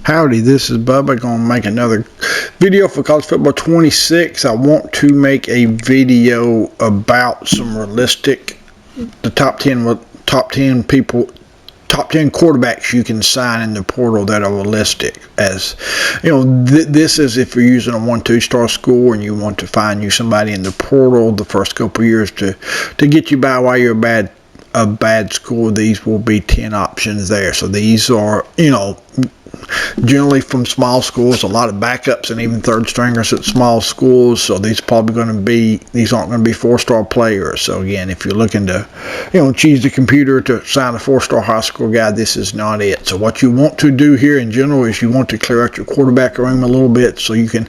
Howdy, this is Bubba. Going to make another video for College Football 26. I want to make a video about some realistic, the top 10 quarterbacks you can sign in the portal that are realistic. As you know, this is if you're using a 1-2 star school and you want to find you somebody in the portal the first couple of years to get you by while you're a bad school. These will be 10 options there. So these are, generally from small schools, a lot of backups and even third stringers at small schools. So these aren't going to be 4-star players. So again, if you're looking to, cheese the computer to sign a 4-star high school guy, this is not it. So what you want to do here in general is you want to clear out your quarterback room a little bit so you can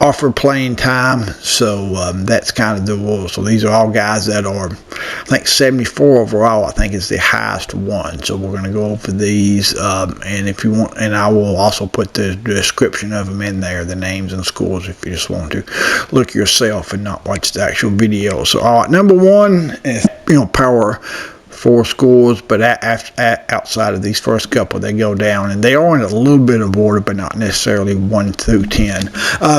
offer playing time. So that's kind of the rule. So these are all guys that are, I think 74 overall, I think is the highest one. So we're going to go over these, and if you want, and I will also put the description of them in there, the names and schools, if you just want to look yourself and not watch the actual video. So all right, number one is Power 4 schools, but outside of these first couple, they go down, and they are in a little bit of order, but not necessarily 1 through 10.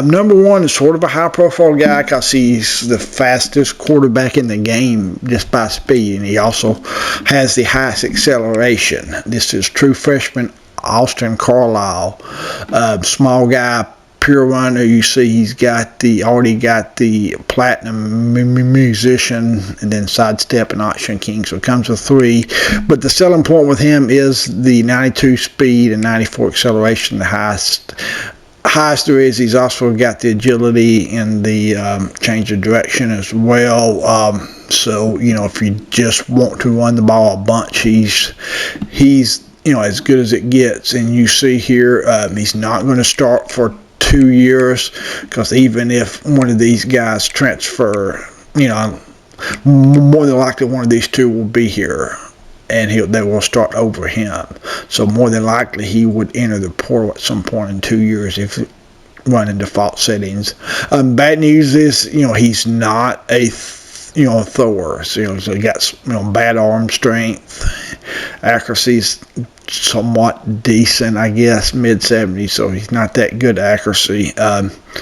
Number one is sort of a high-profile guy because he's the fastest quarterback in the game just by speed, and he also has the highest acceleration. This is true freshman Austin Carlile, small guy, pure runner. You see he's already got the platinum musician and then sidestep and auction king, so it comes with 3. But the selling point with him is the 92 speed and 94 acceleration, the highest there is. He's also got the agility and the change of direction as well. So if you just want to run the ball a bunch, he's as good as it gets. And you see here, he's not going to start for 2 years, because even if one of these guys transfer, more than likely one of these two will be here, and they will start over him. So more than likely he would enter the portal at some point in 2 years if running default settings. Bad news is, he's not a thrower. So he got bad arm strength, accuracy's somewhat decent, I guess, mid-70s, so he's not that good accuracy.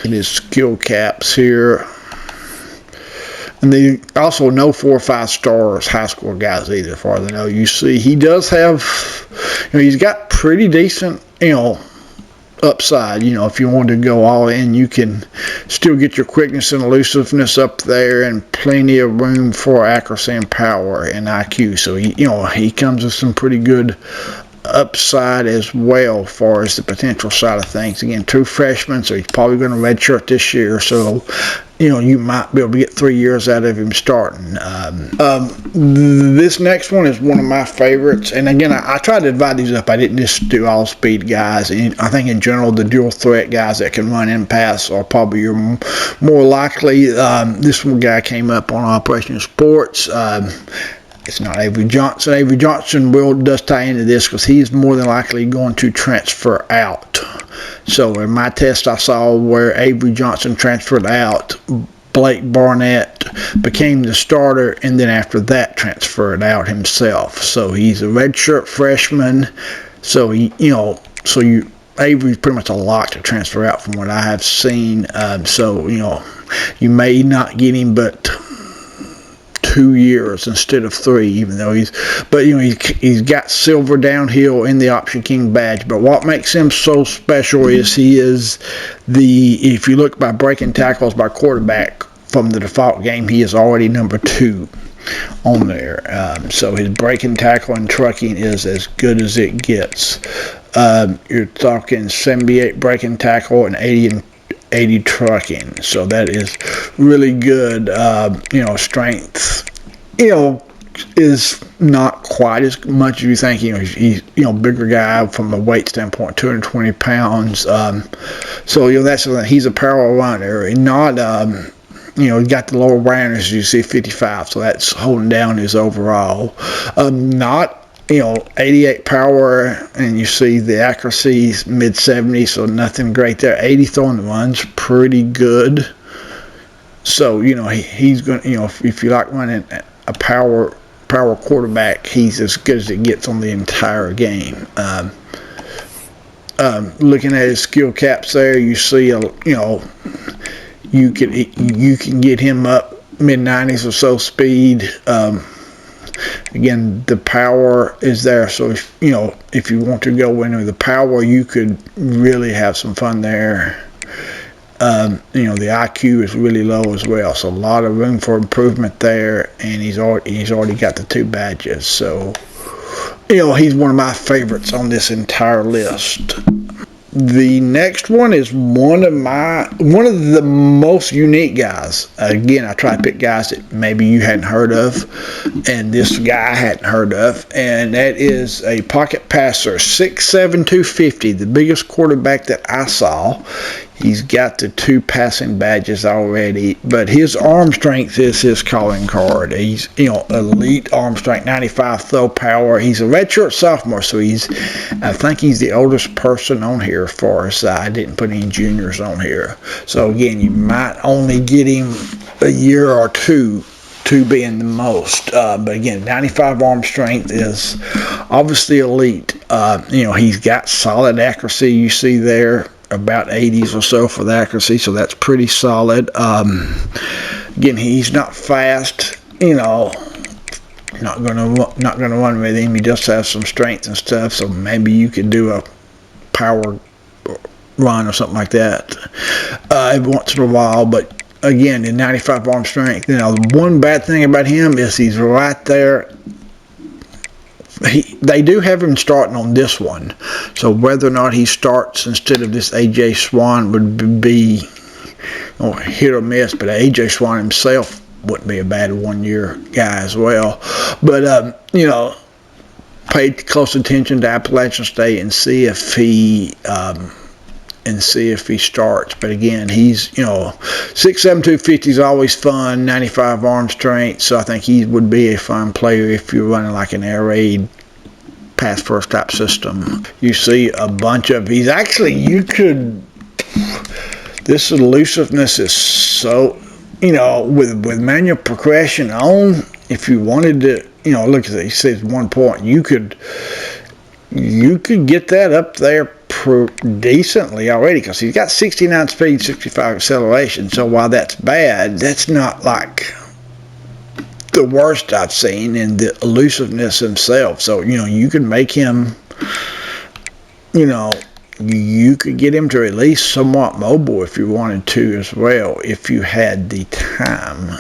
In his skill caps here, and they also no 4 or 5 stars high school guys either, as far as I know. You see he does have, he's got pretty decent, upside. If you want to go all in, you can still get your quickness and elusiveness up there, and plenty of room for accuracy and power and IQ. So he comes with some pretty good upside as well, as far as the potential side of things. Again, true freshman, so he's probably going to redshirt this year. So you might be able to get 3 years out of him starting. This next one is one of my favorites, and again, I tried to divide these up. I didn't just do all speed guys, and I think in general the dual threat guys that can run and pass are probably your more likely. This one guy came up on Operation Sports. It's not Avery Johnson. Avery Johnson does tie into this because he's more than likely going to transfer out. So in my test I saw where Avery Johnson transferred out, Blake Barnett became the starter, and then after that transferred out himself. So he's a redshirt freshman. So Avery's pretty much a lock to transfer out from what I have seen. So you may not get him, but 2 years instead of 3, even though he's got silver downhill in the Option King badge. But what makes him so special is he is if you look by breaking tackles by quarterback from the default game, he is already number 2 on there. So his breaking tackle and trucking is as good as it gets. You're talking 78 breaking tackle and 80 trucking, so that is really good. Strength is not quite as much as you think. He's bigger guy from a weight standpoint, 220 pounds. So that's he's a power runner, and not he's got the lower rounders, you see 55, so that's holding down his overall. Not 88 power, and you see the accuracy is mid-70s, so nothing great there. 80 throwing the runs, pretty good. So he's going to, if you like running a power quarterback, he's as good as it gets on the entire game. Looking at his skill caps there, you see, you can get him up mid-90s or so speed. Again, the power is there, so if you want to go into the power, you could really have some fun there. The IQ is really low as well, so a lot of room for improvement there, and he's already got the 2 badges, so he's one of my favorites on this entire list. The next one is one of the most unique guys. Again, I try to pick guys that maybe you hadn't heard of, and this guy I hadn't heard of, and that is a pocket passer, 6'7", 250, the biggest quarterback that I saw. He's got the 2 passing badges already, but his arm strength is his calling card. He's, elite arm strength, 95 throw power. He's a redshirt sophomore, so I think he's the oldest person on here as far as I didn't put any juniors on here. So again, you might only get him a year or two being the most. But again, 95 arm strength is obviously elite. He's got solid accuracy, you see there. About 80s or so for the accuracy, so that's pretty solid. Again, he's not fast, not gonna run with him. He does have some strength and stuff, so maybe you could do a power run or something like that every once in a while. But again, in 95 arm strength, the one bad thing about him is he's right there. They do have him starting on this one, so whether or not he starts instead of this A.J. Swan would be hit or miss, but A.J. Swan himself wouldn't be a bad 1-year guy as well. But, pay close attention to Appalachian State and see if he starts. But again, he's 6'7", 250 is always fun. 95 arm strength, so I think he would be a fun player if you're running like an air raid pass first type system. You see a bunch of this elusiveness is so with manual progression on. If you wanted to, look at it, he says 1 point, you could get that up there decently already, because he's got 69 speed, 65 acceleration. So while that's bad, that's not like the worst I've seen in the elusiveness himself. So you can make him, you could get him to at least somewhat mobile if you wanted to as well, if you had the time.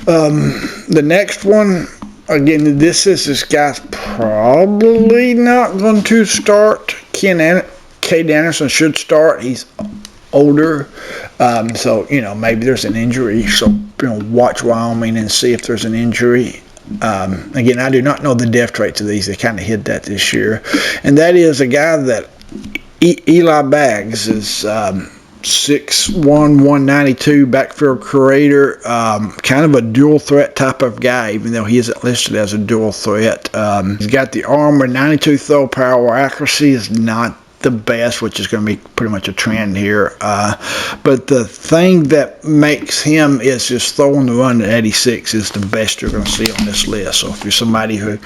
The next one, again, this guy's probably not going to start. Cade Anderson should start. He's older, so maybe there's an injury. So watch Wyoming and see if there's an injury. Again, I do not know the depth rates of these. They kind of hid that this year, and that is a guy that Eli Baggs is. 6'1", 192, backfield creator, kind of a dual threat type of guy, even though he isn't listed as a dual threat. He's got the armor, 92 throw power. Accuracy is not the best, which is going to be pretty much a trend here. But the thing that makes him is just throwing the run at 86 is the best you're going to see on this list. So if you're somebody who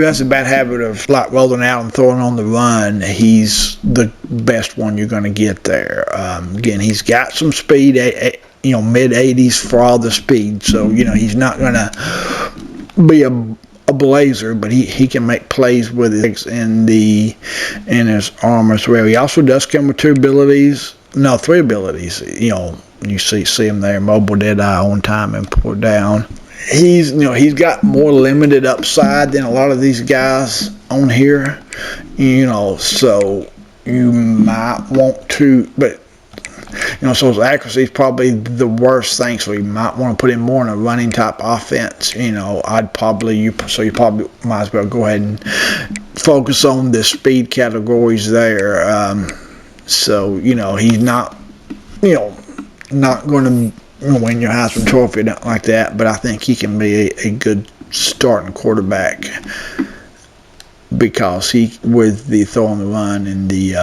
has a bad habit of like rolling out and throwing on the run, he's the best one you're going to get there. Again, he's got some speed, mid 80s for all the speed. So he's not going to be a blazer, but he can make plays with his in his arm as well. He also does come with 3 abilities. You see him there: mobile, dead eye, on time, and pull down. He's got more limited upside than a lot of these guys on here. So you might want to, but so his accuracy is probably the worst thing, so you might want to put him more in a running type offense. You probably might as well go ahead and focus on the speed categories there. So he's not not going to win your Heisman Trophy, nothing like that, but I think he can be a good starting quarterback, because with the throw on the run and the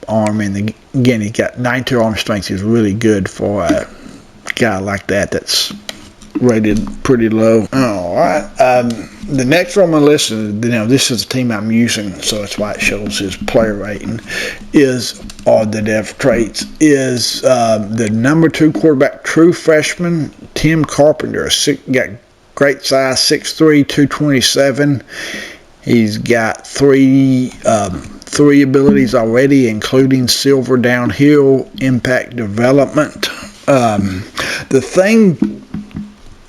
arm, and again, he got 92 arm strength. Is really good for a guy like that that's rated pretty low. All right. The next one on my list, this is the team I'm using, so that's why it shows his player rating, or the dev traits, is the number 2 quarterback, true freshman, Tim Carpenter. Got great size, 6'3", 227. He's got three abilities already, including silver downhill, impact development. The thing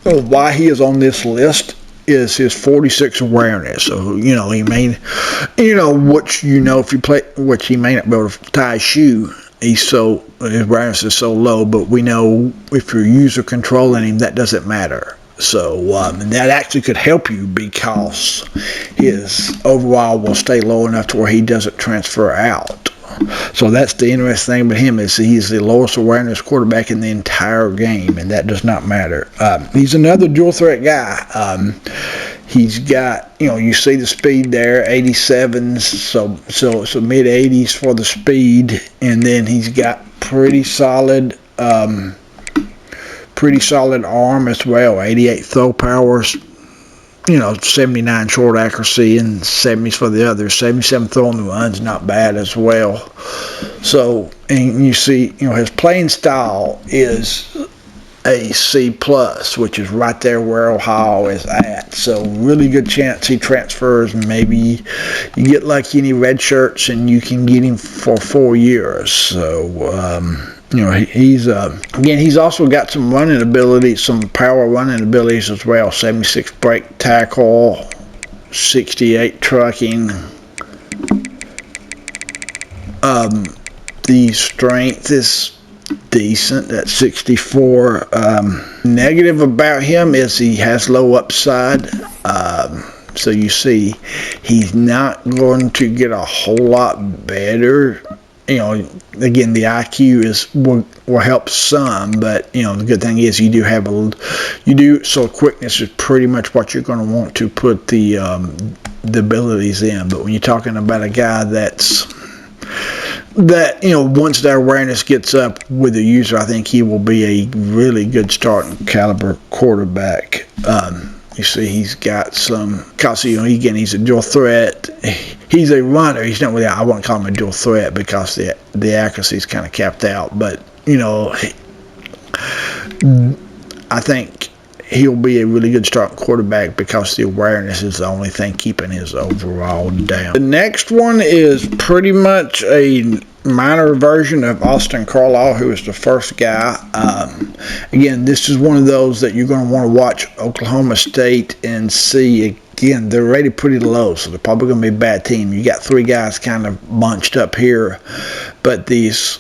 of why he is on this list is his 46 awareness. So, he may, which he may not be able to tie a shoe. His awareness is so low, but we know if you're user controlling him, that doesn't matter. So that actually could help you because his overall will stay low enough to where he doesn't transfer out. So that's the interesting thing about him, is he's the lowest awareness quarterback in the entire game, and that does not matter. He's another dual threat guy. He's got, you see the speed there, 87s, so mid 80s for the speed, and then he's got pretty solid arm as well, 88 throw powers. 79 short accuracy and 70s for the others. 77 throwing the runs, not bad as well. So, and you see, his playing style is a C+, which is right there where Ohio is at. So, really good chance he transfers. Maybe you get lucky and he red shirts and you can get him for 4 years. So, he's also got some running ability, some power running abilities as well. 76 break tackle, 68 trucking. The strength is decent at 64. Negative about him is he has low upside. So you see, he's not going to get a whole lot better. Again, the IQ will help some, but the good thing is so quickness is pretty much what you're going to want to put the abilities in. But when you're talking about a guy that once their awareness gets up with the user, I think he will be a really good starting caliber quarterback. You see, he's got some, because again, he's a dual threat. He's a runner. He's not really, I wouldn't call him a dual threat because the accuracy is kind of capped out. But I think he'll be a really good starting quarterback because the awareness is the only thing keeping his overall down. The next one is pretty much a minor version of Austin Carlile, who is the first guy. Again, this is one of those that you're going to want to watch Oklahoma State and see. Again, they're rated pretty low, so they're probably going to be a bad team. You got 3 guys kind of bunched up here, but this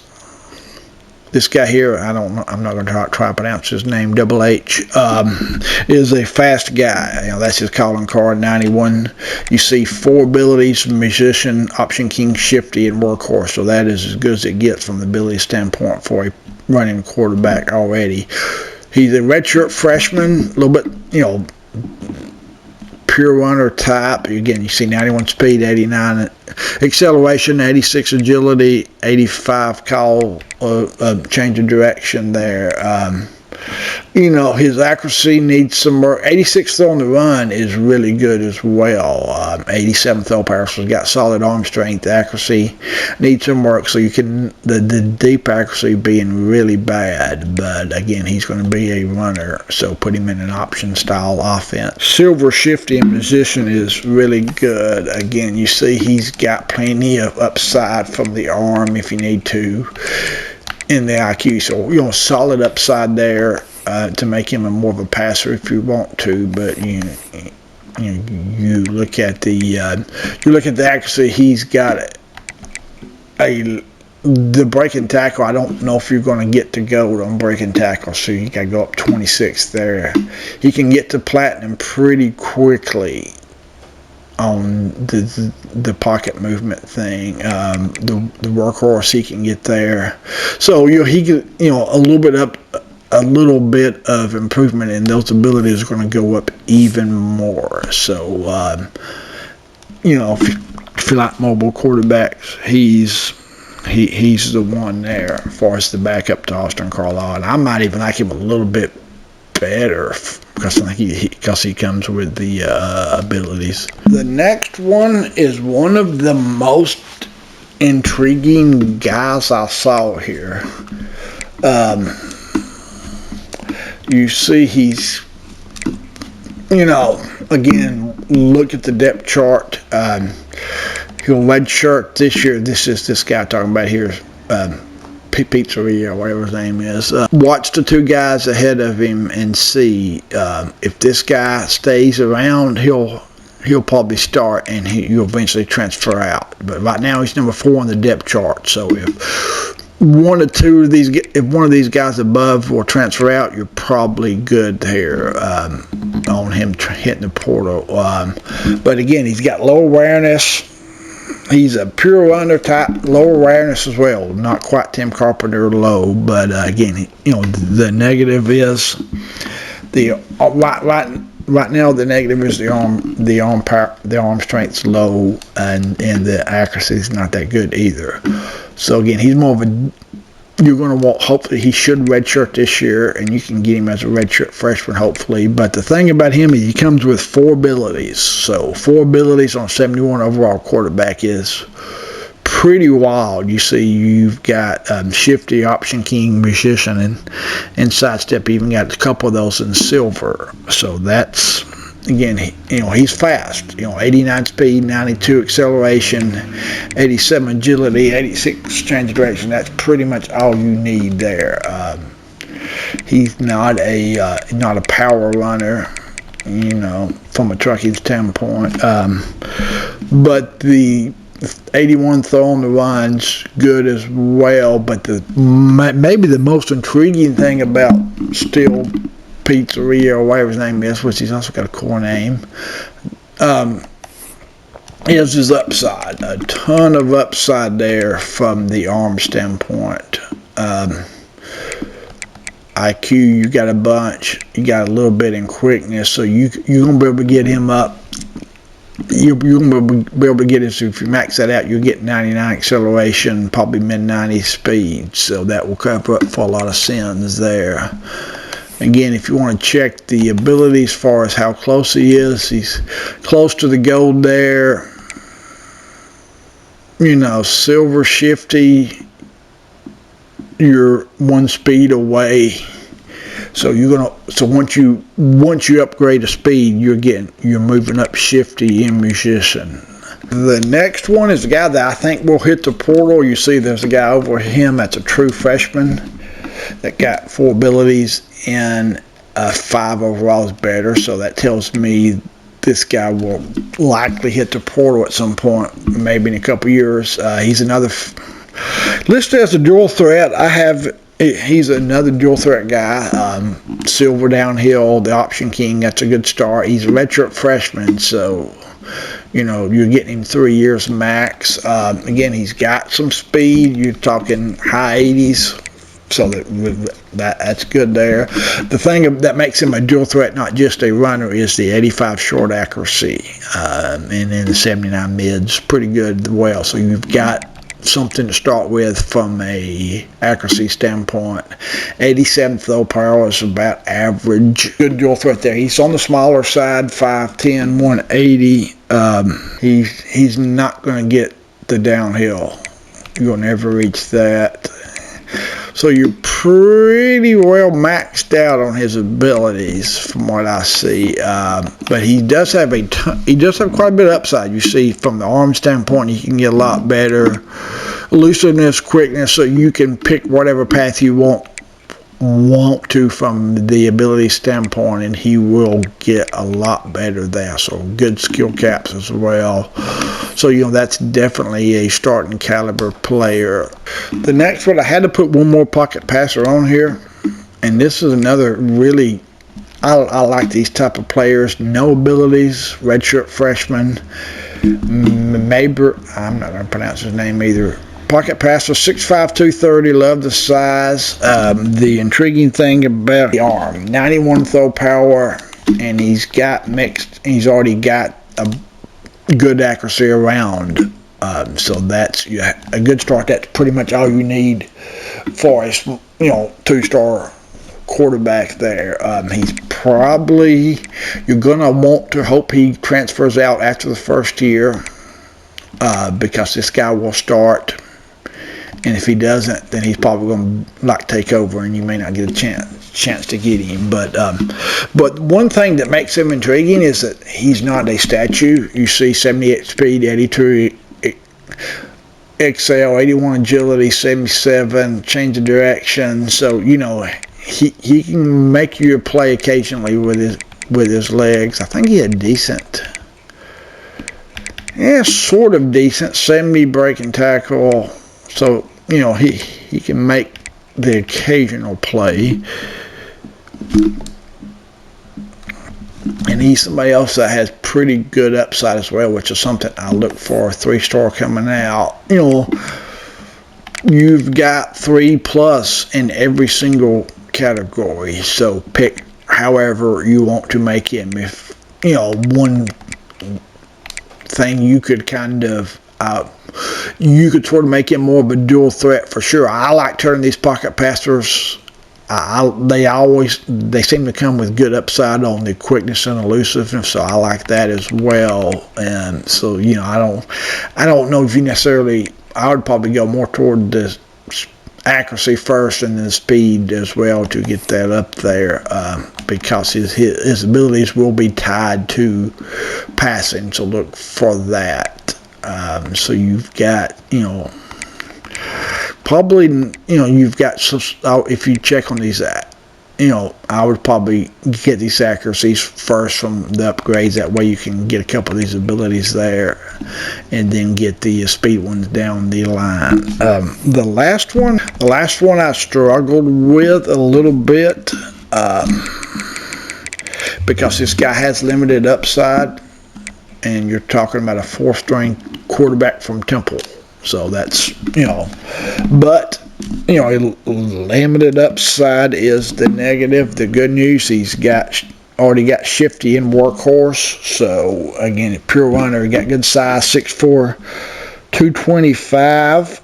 guy here, I'm not going to try to pronounce his name, Double H, is a fast guy. That's his calling card, 91. You see 4 abilities: musician, option king, shifty, and workhorse. So that is as good as it gets from the ability standpoint for a running quarterback already. He's a redshirt freshman, a little bit, pure runner type. Again, you see 91 speed, 89 acceleration, 86 agility, 85 call, change of direction there. His accuracy needs some work. 86 throw on the run is really good as well. 87 throw power, so he's got solid arm strength. Accuracy needs some work, so you can the deep accuracy being really bad. But again, he's going to be a runner, so put him in an option style offense. Silver shifty in position is really good. Again, you see he's got plenty of upside from the arm if you need to in the IQ. So solid upside there to make him more of a passer if you want to. But you look at the accuracy. He's got the breaking tackle. I don't know if you're going to get to gold on breaking tackle, so you got to go up 26 there. He can get to platinum pretty quickly on the pocket movement thing. The workhorse, he can get there. So he could, a little bit of improvement in those abilities is going to go up even more. So if you like mobile quarterbacks, he's the one there as far as the backup to Austin Carlile. And I might even like him a little bit better because I think he comes with the abilities. The next one is one of the most intriguing guys I saw here. You see he's, again, look at the depth chart. He'll redshirt this year. This guy talking about here, Pizzella or whatever his name is. Watch the two guys ahead of him and see if this guy stays around, he'll probably start and he'll eventually transfer out. But right now he's number 4 on the depth chart. So if one of these guys above will transfer out, you're probably good there on him hitting the portal. But again, he's got low awareness. He's a pure runner type, low awareness as well. Not quite Tim Carpenter low, but again, the negative is right now. The negative is the arm power, the arm strength's low, and the accuracy is not that good either. So again, he's more of a. You're going to want. Hopefully, he should redshirt this year, and you can get him as a redshirt freshman, hopefully. But the thing about him is he comes with 4 abilities. So 4 abilities on 71 overall quarterback is pretty wild. You see, you've got shifty, option king, musician, and sidestep. Even got a couple of those in silver. So that's. Again, he's fast. 89 speed, 92 acceleration, 87 agility, 86 change of direction. That's pretty much all you need there. He's not a power runner, from a trucking standpoint. But the 81 throw on the run's good as well. But maybe the most intriguing thing about Steele, Pizzella or whatever his name is, which he's also got a cool name, is his upside. A ton of upside there from the arm standpoint. IQ, you got a bunch. You got a little bit in quickness, so you're going to be able to get him up. You're going to be able to get him, so if you max that out, you'll get 99 acceleration, probably mid-90 speed, so that will cover up for a lot of sins there. Again, if you want to check the ability as far as how close he is, he's close to the gold there. Silver shifty, you're 1 speed away. So once you upgrade the speed, you're moving up shifty and musician. The next one is a guy that I think will hit the portal. You see there's a guy over him that's a true freshman that got 4 abilities and 5 overall is better. So that tells me this guy will likely hit the portal at some point, maybe in a couple years. He's another listed as a dual threat. He's another dual threat guy. Silver downhill, the option king. That's a good start. He's a redshirt freshman, so you're getting him 3 years max. Again, he's got some speed. You're talking high 80s. So that's good there. The thing that makes him a dual threat, not just a runner, is the 85 short accuracy, and then the 79 mids, pretty good as well. So you've got something to start with from a accuracy standpoint. 87 throw power is about average. Good dual threat there. He's on the smaller side, 5'10", 180. He's not going to get the downhill. You'll never reach that. So you're pretty well maxed out on his abilities, from what I see. But he does have quite a bit of upside. You see, from the arm standpoint, you can get a lot better elusiveness, quickness, so you can pick whatever path you want to from the ability standpoint, and he will get a lot better there. So good skill caps as well. So that's definitely a starting caliber player. The next one, I had to put one more pocket passer on here, and this is another really, I like these type of players. No abilities, redshirt freshman, Mabrey, I'm not going to pronounce his name either. Pocket passer, 6'5", 230, love the size. The intriguing thing about the arm, 91 throw power, and he's already got a good accuracy around. So that's a good start. That's pretty much all you need for a 2-star quarterback there. He's you're going to want to hope he transfers out after the first year, because this guy will start. And if he doesn't, then he's probably going to like take over, and you may not get a chance to get him. But one thing that makes him intriguing is that he's not a statue. You see 78 speed, 82 XL, 81 agility, 77 change of direction. So he can make you a play occasionally with his legs. I think he had decent. Yeah, sort of decent 70 break and tackle. So, he can make the occasional play. And he's somebody else that has pretty good upside as well, which is something I look for. 3-star coming out. You've got 3+ in every single category. So pick however you want to make him. If, one thing you could kind of you could sort of make him more of a dual threat for sure. I like turning these pocket passers. They seem to come with good upside on the quickness and elusiveness, so I like that as well. And so I don't know if you necessarily. I would probably go more toward the accuracy first and then speed as well to get that up there, because his abilities will be tied to passing. So look for that. So you've got, probably, you've got, if you check on these, I would probably get these accuracies first from the upgrades. That way you can get a couple of these abilities there and then get the speed ones down the line. The last one I struggled with a little bit, because this guy has limited upside. And you're talking about a 4th-string quarterback from Temple. So that's, but, limited upside is the negative. The good news, he's already got shifty and workhorse. So, again, a pure runner, he got good size, 6'4", 225.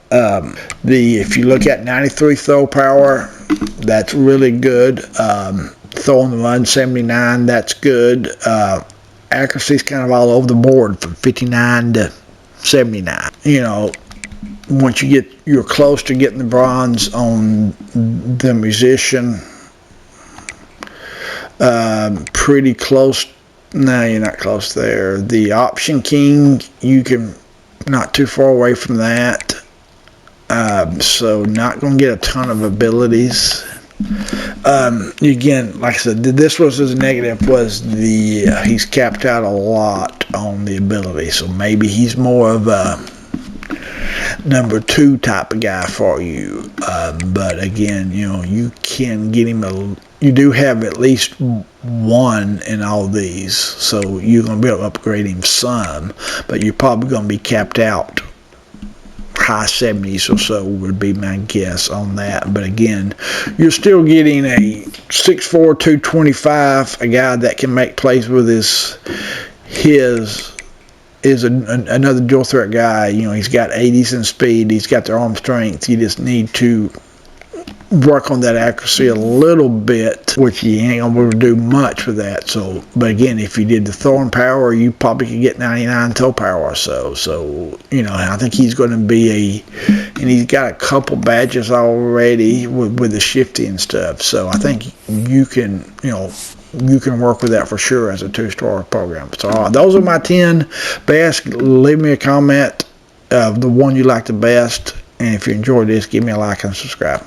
If you look at 93 throw power, that's really good. Throwing the run, 79, that's good. Accuracy's kind of all over the board from 59 to 79. Once you're close to getting the bronze on the musician. Pretty close. No, you're not close there. The option king, you can not too far away from that. So not going to get a ton of abilities. Again, like I said, this was his negative, was he's capped out a lot on the ability, so maybe he's more of a number 2 type of guy for you. But again, you can get him you do have at least 1 in all these, so you're going to be able to upgrade him some, but you're probably going to be capped out. High 70s or so would be my guess on that. But again, you're still getting a 6'4", 225, a guy that can make plays with another dual threat guy. He's got 80s in speed, he's got the arm strength. You just need to work on that accuracy a little bit, which you ain't gonna be able to do much with that. So, but again, if you did the throwing power, you probably could get 99 toe power or so. So, I think he's going to be and he's got a couple badges already with the shifty and stuff. So I think you can work with that for sure as a 2-star program. So those are my 10 best. Leave me a comment of the one you like the best. And if you enjoyed this, give me a like and subscribe.